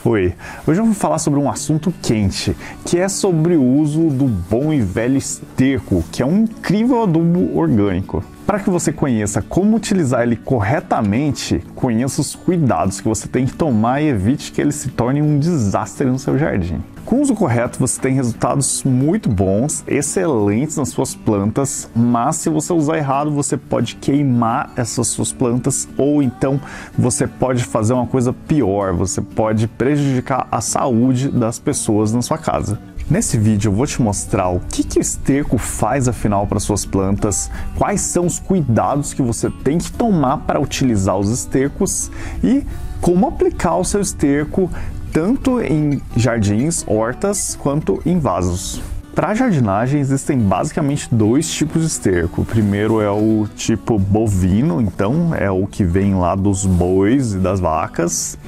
Oi, hoje eu vou falar sobre um assunto quente, que é sobre o uso do bom e velho esterco, que é um incrível adubo orgânico. Para que você conheça como utilizar ele corretamente, conheça os cuidados que você tem que tomar e evite que ele se torne um desastre no seu jardim. Com o uso correto, você tem resultados muito bons, excelentes nas suas plantas, mas se você usar errado, você pode queimar essas suas plantas ou então você pode fazer uma coisa pior, você pode prejudicar a saúde das pessoas na sua casa. Nesse vídeo eu vou te mostrar o que o esterco faz afinal para suas plantas, quais são os cuidados que você tem que tomar para utilizar os estercos e como aplicar o seu esterco tanto em jardins, hortas, quanto em vasos. Para jardinagem existem basicamente dois tipos de esterco. O primeiro é o tipo bovino, então é o que vem lá dos bois e das vacas.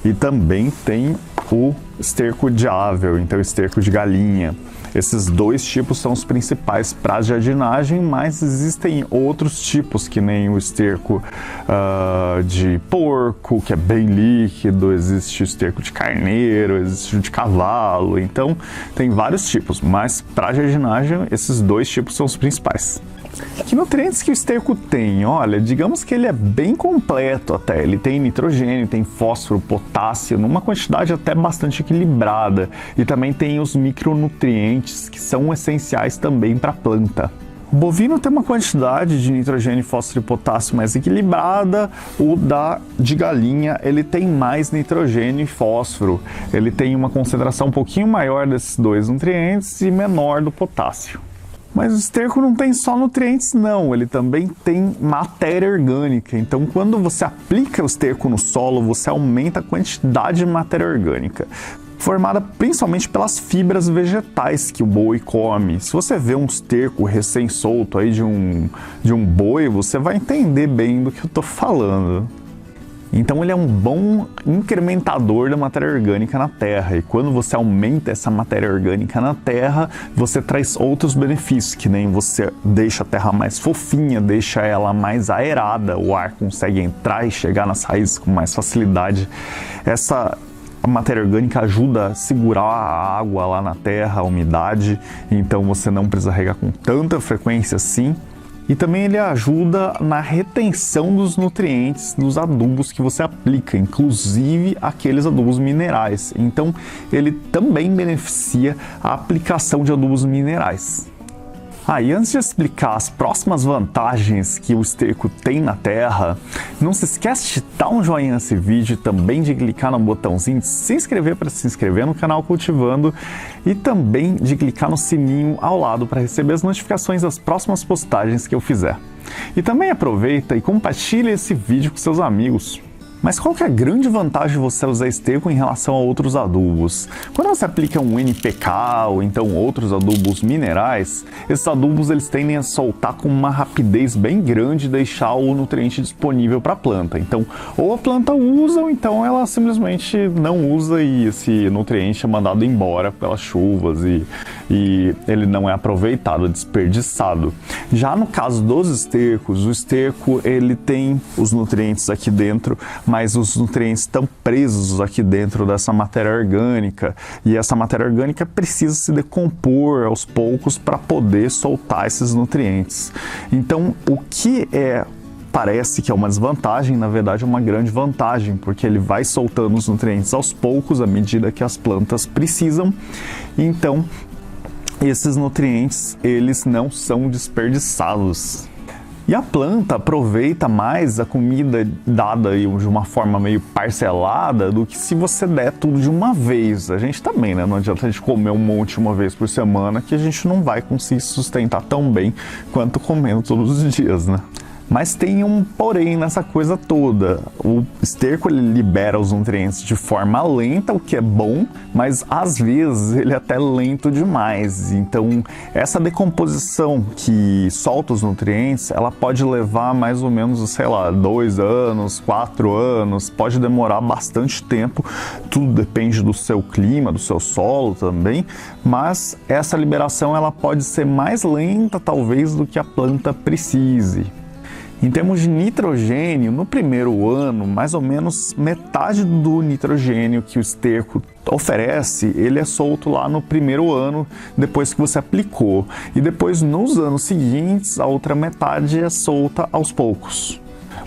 E também tem o esterco de avel, então esterco de galinha. Esses dois tipos são os principais para jardinagem, mas existem outros tipos, que nem o esterco de porco, que é bem líquido, existe o esterco de carneiro, existe o de cavalo, então tem vários tipos, mas para jardinagem esses dois tipos são os principais. Que nutrientes que o esterco tem? Olha, digamos que ele é bem completo até. Ele tem nitrogênio, tem fósforo, potássio, numa quantidade até bastante equilibrada. E também tem os micronutrientes que são essenciais também para a planta. O bovino tem uma quantidade de nitrogênio, fósforo e potássio mais equilibrada. O de galinha, ele tem mais nitrogênio e fósforo. Ele tem uma concentração um pouquinho maior desses dois nutrientes e menor do potássio. Mas o esterco não tem só nutrientes não, ele também tem matéria orgânica. Então quando você aplica o esterco no solo, você aumenta a quantidade de matéria orgânica, formada principalmente pelas fibras vegetais que o boi come. Se você vê um esterco recém-solto aí de um boi, você vai entender bem do que eu estou falando. Então ele é um bom incrementador da matéria orgânica na terra, e quando você aumenta essa matéria orgânica na terra, você traz outros benefícios, que nem você deixa a terra mais fofinha, deixa ela mais aerada, o ar consegue entrar e chegar nas raízes com mais facilidade. A matéria orgânica ajuda a segurar a água lá na terra, a umidade, então você não precisa regar com tanta frequência assim. E também ele ajuda na retenção dos nutrientes dos adubos que você aplica, inclusive aqueles adubos minerais. Então ele também beneficia a aplicação de adubos minerais. E antes de explicar as próximas vantagens que o esterco tem na terra, não se esquece de dar um joinha nesse vídeo e também de clicar no botãozinho de se inscrever para se inscrever no canal Cultivando e também de clicar no sininho ao lado para receber as notificações das próximas postagens que eu fizer. E também aproveita e compartilha esse vídeo com seus amigos. Mas qual que é a grande vantagem de você usar esterco em relação a outros adubos? Quando você aplica um NPK ou então outros adubos minerais, esses adubos eles tendem a soltar com uma rapidez bem grande e deixar o nutriente disponível para a planta. Então, ou a planta usa ou então ela simplesmente não usa e esse nutriente é mandado embora pelas chuvas e ele não é aproveitado, é desperdiçado. Já no caso dos estercos, o esterco ele tem os nutrientes aqui dentro, mas os nutrientes estão presos aqui dentro dessa matéria orgânica e essa matéria orgânica precisa se decompor aos poucos para poder soltar esses nutrientes. Então, o que parece que é uma desvantagem, na verdade é uma grande vantagem, porque ele vai soltando os nutrientes aos poucos à medida que as plantas precisam. Então, esses nutrientes eles não são desperdiçados. E a planta aproveita mais a comida dada de uma forma meio parcelada do que se você der tudo de uma vez. A gente também, né? Não adianta a gente comer um monte uma vez por semana, que a gente não vai conseguir sustentar tão bem quanto comendo todos os dias, né? Mas tem um porém nessa coisa toda. O esterco ele libera os nutrientes de forma lenta, o que é bom, mas às vezes ele é até lento demais. Então essa decomposição que solta os nutrientes, ela pode levar mais ou menos, sei lá, 2 anos, 4 anos, pode demorar bastante tempo, tudo depende do seu clima, do seu solo também, mas essa liberação ela pode ser mais lenta talvez do que a planta precise. Em termos de nitrogênio, no primeiro ano, mais ou menos metade do nitrogênio que o esterco oferece, ele é solto lá no primeiro ano, depois que você aplicou. E depois, nos anos seguintes, a outra metade é solta aos poucos.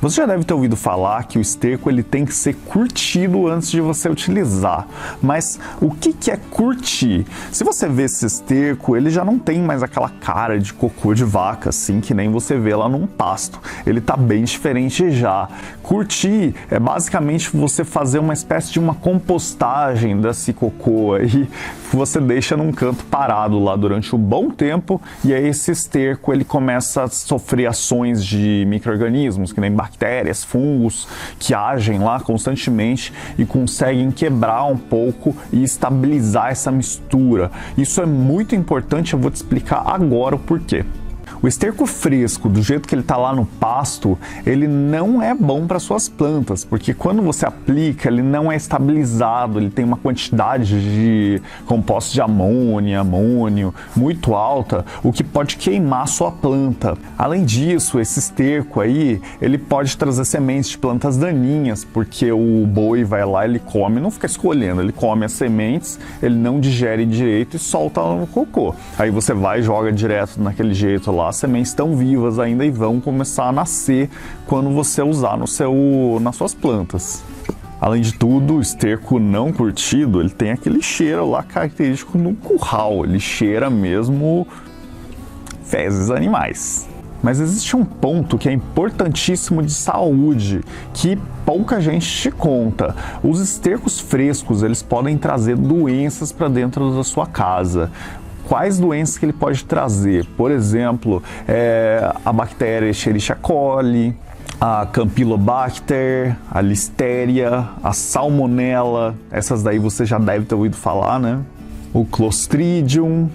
Você já deve ter ouvido falar que o esterco ele tem que ser curtido antes de você utilizar. Mas o que é curtir? Se você vê esse esterco, ele já não tem mais aquela cara de cocô de vaca, assim, que nem você vê lá num pasto. Ele tá bem diferente já. Curtir é basicamente você fazer uma espécie de uma compostagem desse cocô aí, que você deixa num canto parado lá durante um bom tempo, e aí esse esterco ele começa a sofrer ações de micro-organismos, que nem bactérias, fungos, que agem lá constantemente e conseguem quebrar um pouco e estabilizar essa mistura. Isso é muito importante, eu vou te explicar agora o porquê. O esterco fresco, do jeito que ele está lá no pasto, ele não é bom para suas plantas, porque quando você aplica, ele não é estabilizado, ele tem uma quantidade de compostos de amônio muito alta, o que pode queimar sua planta. Além disso, esse esterco aí, ele pode trazer sementes de plantas daninhas, porque o boi vai lá, ele come, não fica escolhendo, ele come as sementes, ele não digere direito e solta no cocô. Aí você vai e joga direto naquele jeito lá, as sementes estão vivas ainda e vão começar a nascer quando você usar nas suas plantas. Além de tudo, o esterco não curtido, ele tem aquele cheiro lá característico no curral, ele cheira mesmo fezes animais. Mas existe um ponto que é importantíssimo de saúde, que pouca gente te conta. Os estercos frescos, eles podem trazer doenças para dentro da sua casa. Quais doenças que ele pode trazer? Por exemplo, a bactéria Escherichia coli, a Campylobacter, a Listeria, a Salmonella, essas daí você já deve ter ouvido falar, né? O Clostridium,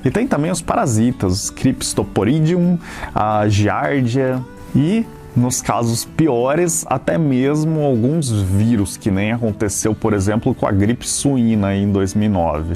e tem também os parasitas, Cryptoporidium, a Giardia e, nos casos piores, até mesmo alguns vírus, que nem aconteceu, por exemplo, com a gripe suína em 2009.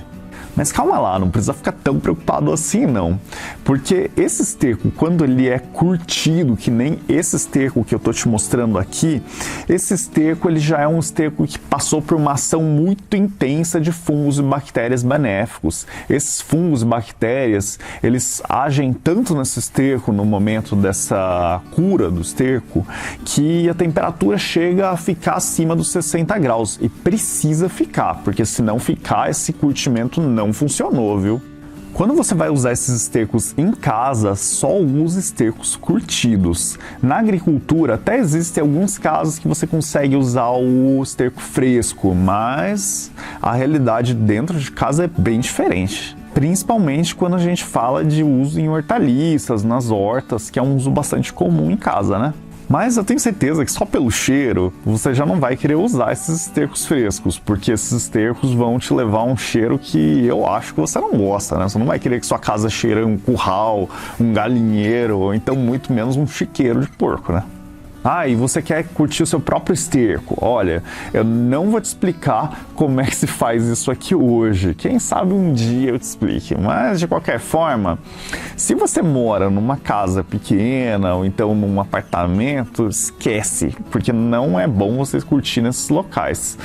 Mas calma lá, não precisa ficar tão preocupado assim não, porque esse esterco, quando ele é curtido, que nem esse esterco que eu tô te mostrando aqui, esse esterco ele já é um esterco que passou por uma ação muito intensa de fungos e bactérias benéficos. Esses fungos e bactérias, eles agem tanto nesse esterco no momento dessa cura do esterco, que a temperatura chega a ficar acima dos 60 graus, e precisa ficar, porque se não ficar, esse curtimento não funcionou, viu? Quando você vai usar esses estercos em casa, só use estercos curtidos. Na agricultura, até existem alguns casos que você consegue usar o esterco fresco, mas a realidade dentro de casa é bem diferente. Principalmente quando a gente fala de uso em hortaliças, nas hortas, que é um uso bastante comum em casa, né? Mas eu tenho certeza que só pelo cheiro você já não vai querer usar esses estercos frescos, porque esses estercos vão te levar a um cheiro que eu acho que você não gosta, né? Você não vai querer que sua casa cheire um curral, um galinheiro, ou então muito menos um chiqueiro de porco, né? Ah, e você quer curtir o seu próprio esterco? Olha, eu não vou te explicar como é que se faz isso aqui hoje. Quem sabe um dia eu te explique. Mas, de qualquer forma, se você mora numa casa pequena ou então num apartamento, esquece, porque não é bom você curtir nesses locais.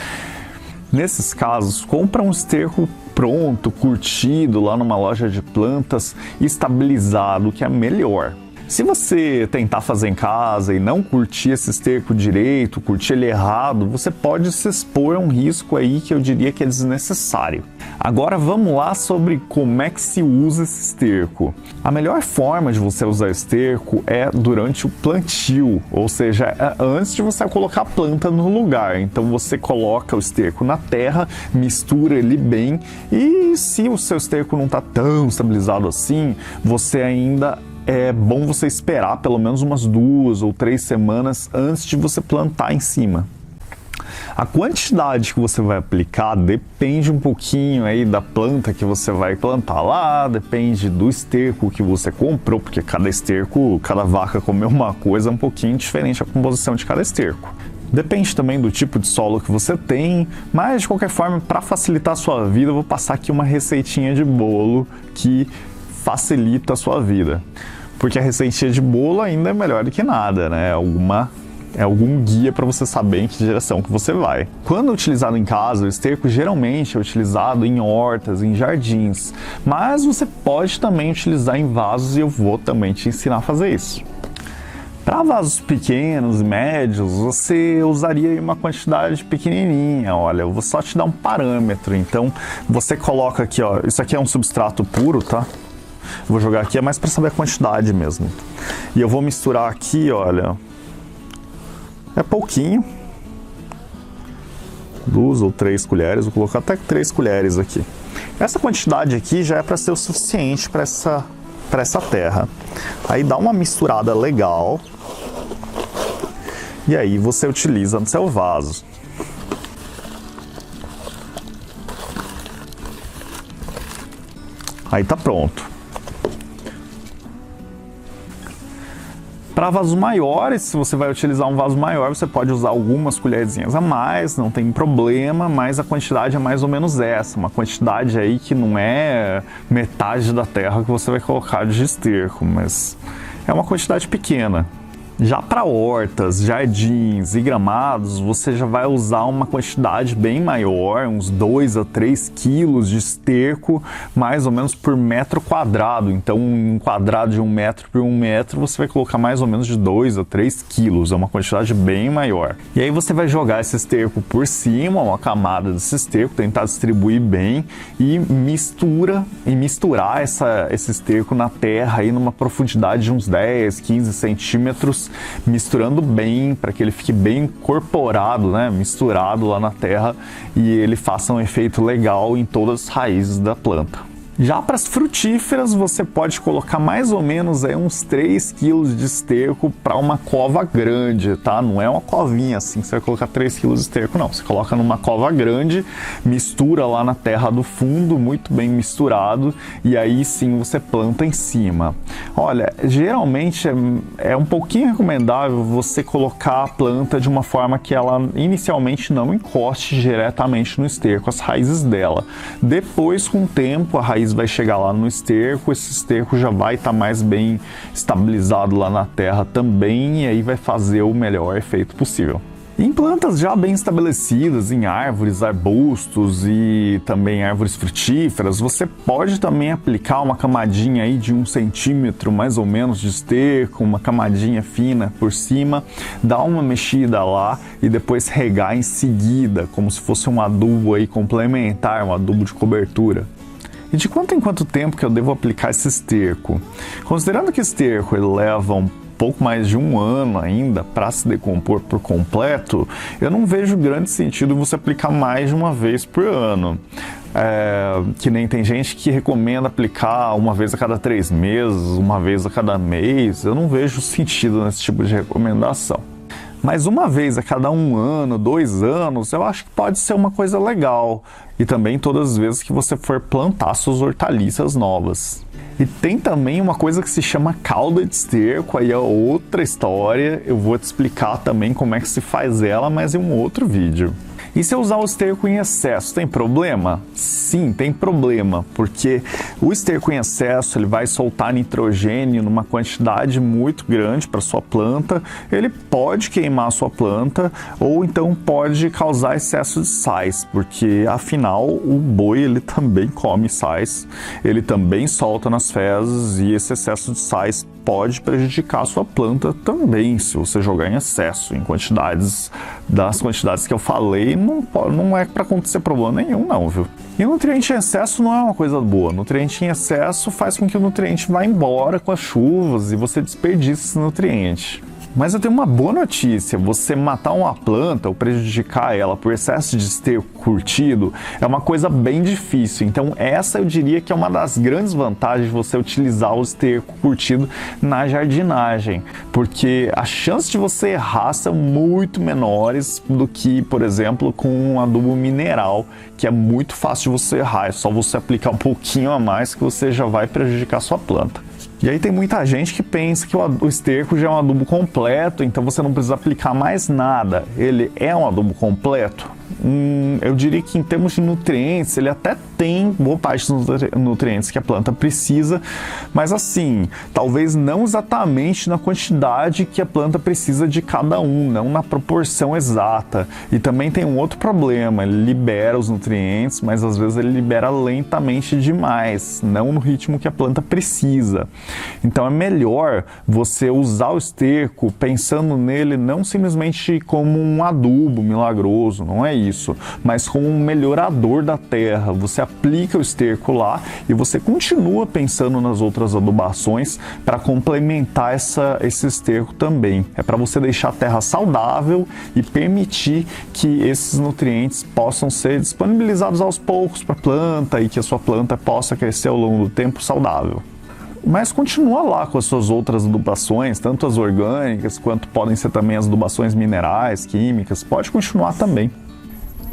Nesses casos, compra um esterco pronto, curtido, lá numa loja de plantas, estabilizado, que é melhor. Se você tentar fazer em casa e não curtir esse esterco direito, curtir ele errado, você pode se expor a um risco aí que eu diria que é desnecessário. Agora vamos lá sobre como é que se usa esse esterco. A melhor forma de você usar esterco é durante o plantio, ou seja, antes de você colocar a planta no lugar. Então você coloca o esterco na terra, mistura ele bem, e se o seu esterco não está tão estabilizado assim, você ainda é bom você esperar pelo menos umas 2 ou 3 semanas antes de você plantar em cima. A quantidade que você vai aplicar depende um pouquinho aí da planta que você vai plantar lá, depende do esterco que você comprou, porque cada esterco, cada vaca comeu uma coisa um pouquinho diferente a composição de cada esterco. Depende também do tipo de solo que você tem, mas de qualquer forma, para facilitar a sua vida, eu vou passar aqui uma receitinha de bolo que facilita a sua vida. porque a receitinha de bolo ainda é melhor do que nada, né? É algum guia para você saber em que direção que você vai. Quando utilizado em casa, o esterco geralmente é utilizado em hortas, em jardins, mas você pode também utilizar em vasos e eu vou também te ensinar a fazer isso. Para vasos pequenos, médios, você usaria uma quantidade pequenininha. Olha, eu vou só te dar um parâmetro. Então, você coloca aqui, ó, isso aqui é um substrato puro, tá? Vou jogar aqui, é mais para saber a quantidade mesmo. E eu vou misturar aqui, olha, é pouquinho. 2 ou 3 colheres, vou colocar até 3 colheres aqui. Essa quantidade aqui já é para ser o suficiente para essa terra. Aí dá uma misturada legal. E aí você utiliza no seu vaso. Aí tá pronto. Para vasos maiores, se você vai utilizar um vaso maior, você pode usar algumas colherzinhas a mais, não tem problema, mas a quantidade é mais ou menos essa, uma quantidade aí que não é metade da terra que você vai colocar de esterco, mas é uma quantidade pequena. Já para hortas, jardins e gramados, você já vai usar uma quantidade bem maior, uns 2 a 3 quilos de esterco, mais ou menos por metro quadrado. Então, um quadrado de 1 metro por 1 metro, você vai colocar mais ou menos de 2 a 3 quilos, é uma quantidade bem maior. E aí você vai jogar esse esterco por cima, uma camada desse esterco, tentar distribuir bem e misturar esse esterco na terra aí numa profundidade de uns 10, 15 centímetros, misturando bem para que ele fique bem incorporado, né? Misturado lá na terra e ele faça um efeito legal em todas as raízes da planta. Já para as frutíferas, você pode colocar mais ou menos aí uns 3 kg de esterco para uma cova grande, tá? Não é uma covinha assim, você vai colocar 3 kg de esterco, não. Você coloca numa cova grande, mistura lá na terra do fundo, muito bem misturado, e aí sim você planta em cima. Olha, geralmente é um pouquinho recomendável você colocar a planta de uma forma que ela inicialmente não encoste diretamente no esterco, as raízes dela. Depois, com o tempo, a raiz vai chegar lá no esterco, esse esterco já vai estar mais bem estabilizado lá na terra também, e aí vai fazer o melhor efeito possível. Em plantas já bem estabelecidas, em árvores, arbustos e também árvores frutíferas, você pode também aplicar uma camadinha aí de 1 centímetro mais ou menos de esterco, uma camadinha fina por cima, dar uma mexida lá e depois regar em seguida, como se fosse um adubo aí complementar, um adubo de cobertura. E de quanto em quanto tempo que eu devo aplicar esse esterco? Considerando que o esterco ele leva um pouco mais de 1 ano ainda para se decompor por completo, eu não vejo grande sentido você aplicar mais de uma vez por ano. Que nem tem gente que recomenda aplicar uma vez a cada 3 meses, uma vez a cada mês. Eu não vejo sentido nesse tipo de recomendação. Mas uma vez a cada 1 ano, 2 anos, eu acho que pode ser uma coisa legal. E também todas as vezes que você for plantar suas hortaliças novas. E tem também uma coisa que se chama cauda de esterco, aí é outra história. Eu vou te explicar também como é que se faz ela, mas em um outro vídeo. E se eu usar o esterco em excesso, tem problema? Sim, tem problema, porque o esterco em excesso ele vai soltar nitrogênio numa quantidade muito grande para sua planta, ele pode queimar a sua planta ou então pode causar excesso de sais, porque afinal o boi ele também come sais, ele também solta nas fezes e esse excesso de sais pode prejudicar a sua planta também, se você jogar em excesso, em quantidades, das quantidades que eu falei, não é para acontecer problema nenhum não, viu? E nutriente em excesso não é uma coisa boa, nutriente em excesso faz com que o nutriente vá embora com as chuvas e você desperdice esse nutriente. Mas eu tenho uma boa notícia, você matar uma planta ou prejudicar ela por excesso de esterco curtido é uma coisa bem difícil. Então essa eu diria que é uma das grandes vantagens de você utilizar o esterco curtido na jardinagem, porque as chances de você errar são muito menores do que, por exemplo, com um adubo mineral, que é muito fácil de você errar, é só você aplicar um pouquinho a mais que você já vai prejudicar a sua planta. E aí tem muita gente que pensa que o esterco já é um adubo completo, então você não precisa aplicar mais nada. Ele é um adubo completo? Eu diria que em termos de nutrientes, ele até tem boa parte dos nutrientes que a planta precisa, mas assim, talvez não exatamente na quantidade que a planta precisa de cada um, não na proporção exata. E também tem um outro problema, ele libera os nutrientes, mas às vezes ele libera lentamente demais, não no ritmo que a planta precisa. Então é melhor você usar o esterco pensando nele não simplesmente como um adubo milagroso, não é isso, mas como um melhorador da terra. Você aplica o esterco lá e você continua pensando nas outras adubações para complementar esse esterco também. É para você deixar a terra saudável e permitir que esses nutrientes possam ser disponibilizados aos poucos para a planta e que a sua planta possa crescer ao longo do tempo saudável. Mas continua lá com as suas outras adubações, tanto as orgânicas quanto podem ser também as adubações minerais, químicas, pode continuar também.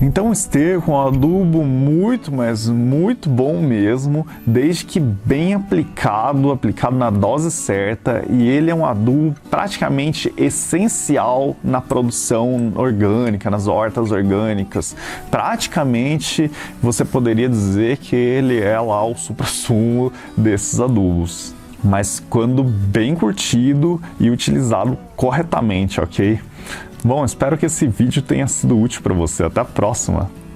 Então o esterco é um adubo muito, mas muito bom mesmo, desde que bem aplicado na dose certa, e ele é um adubo praticamente essencial na produção orgânica, nas hortas orgânicas. Praticamente você poderia dizer que ele é lá o suprassumo desses adubos, mas quando bem curtido e utilizado corretamente, ok? Bom, espero que esse vídeo tenha sido útil para você. Até a próxima!